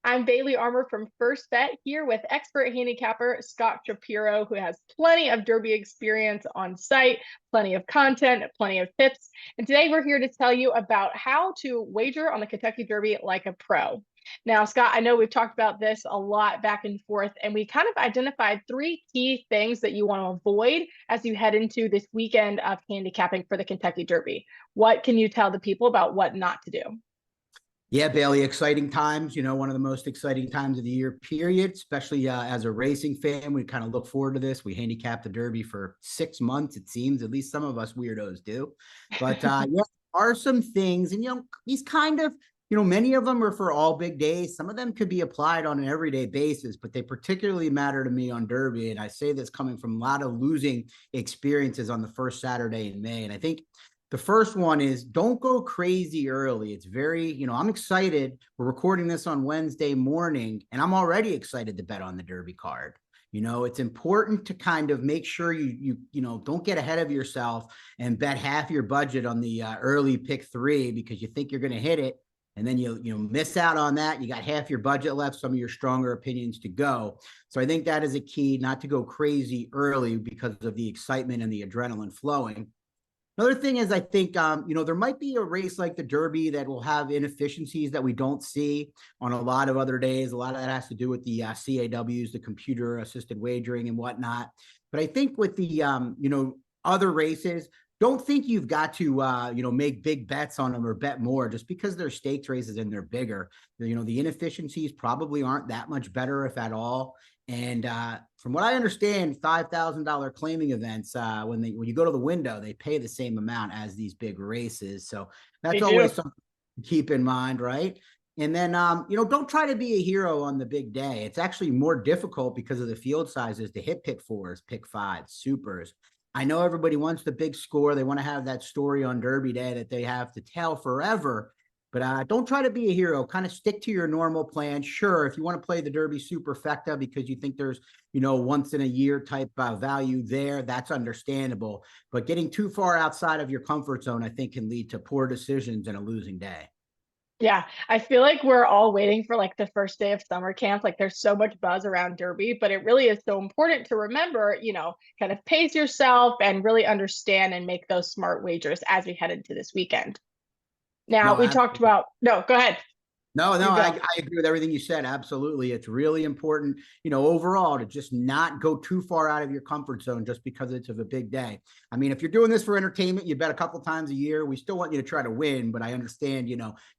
I'm Bailey Armour from First Bet here with expert handicapper Scott Shapiro, who has plenty of Derby experience on site, plenty of content, plenty of tips. And today we're here to tell you about how to wager on the Kentucky Derby like a pro. Now, Scott, I know we've talked about this a lot back and forth, and we kind of identified three key things that you want to avoid as you head into this weekend of handicapping for the Kentucky Derby. What can you tell the people about what not to do? Yeah, Bailey, exciting times, one of the most exciting times of the year, period, especially as a racing fan. We kind of look forward to this. We handicap the Derby for 6 months, it seems. At least some of us weirdos do. But yeah, are some things, and these kind of, many of them are for all big days. Some of them could be applied on an everyday basis, but they particularly matter to me on Derby. And I say this coming from a lot of losing experiences on the first Saturday in May. And I think the first one is don't go crazy early. It's very, I'm excited. We're recording this on Wednesday morning, and I'm already excited to bet on the Derby card. It's important to kind of make sure you don't get ahead of yourself and bet half your budget on the early pick three because you think you're going to hit it. And then you miss out on that. You got half your budget left, some of your stronger opinions to go. So I think that is a key, not to go crazy early because of the excitement and the adrenaline flowing. Another thing is, I think, there might be a race like the Derby that will have inefficiencies that we don't see on a lot of other days. A lot of that has to do with the CAWs, the computer assisted wagering and whatnot. But I think with the, other races, don't think you've got to, make big bets on them or bet more just because they're stakes races and they're bigger. The inefficiencies probably aren't that much better, if at all. And from what I understand, $5,000 claiming events, when you go to the window, they pay the same amount as these big races. So that's always something to keep in mind, right? And then, don't try to be a hero on the big day. It's actually more difficult because of the field sizes to hit pick fours, pick fives, supers. I know everybody wants the big score. They want to have that story on Derby Day that they have to tell forever. But don't try to be a hero. Kind of stick to your normal plan. Sure, if you want to play the Derby superfecta because you think there's, once in a year type value there, that's understandable. But getting too far outside of your comfort zone, I think, can lead to poor decisions and a losing day. Yeah, I feel like we're all waiting for like the first day of summer camp. Like there's so much buzz around Derby, but it really is so important to remember, kind of pace yourself and really understand and make those smart wagers as we head into this weekend. Now, No, we talked absolutely. about, no, go ahead. No, You I go. agree with everything you said. Absolutely. It's really important, overall to just not go too far out of your comfort zone just because it's of a big day. I mean, if you're doing this for entertainment, you bet a couple times a year. We still want you to try to win, but I understand,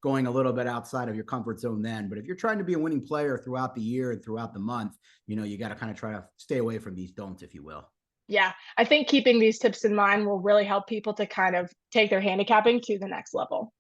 going a little bit outside of your comfort zone then. But if you're trying to be a winning player throughout the year and throughout the month, you got to kind of try to stay away from these don'ts, if you will. Yeah, I think keeping these tips in mind will really help people to kind of take their handicapping to the next level.